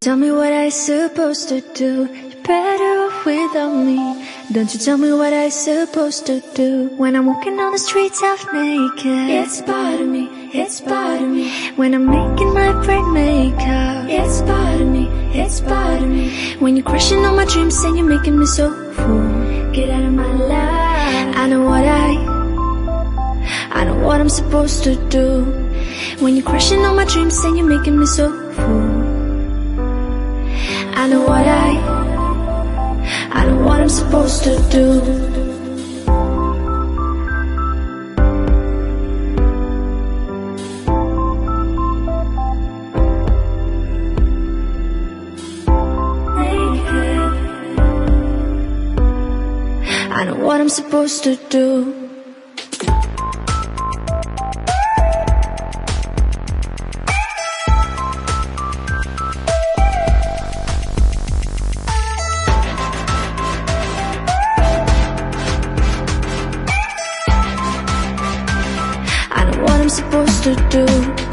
tell me what I supposed to do? You're better off without me. Don't you tell me what I supposed to do? When I'm walking on the streets half naked, it's part of me, it's part of me. When I'm making my brain makeup, it's part of me, it's part of me. When you're crushing on my dreams and you're making me so full, get out of my life. I know what I'm supposed to do. When you're crushing on my dreams and you're making me so full, I know what I'm supposed to do. I know what I'm supposed to do. I know what I'm supposed to do.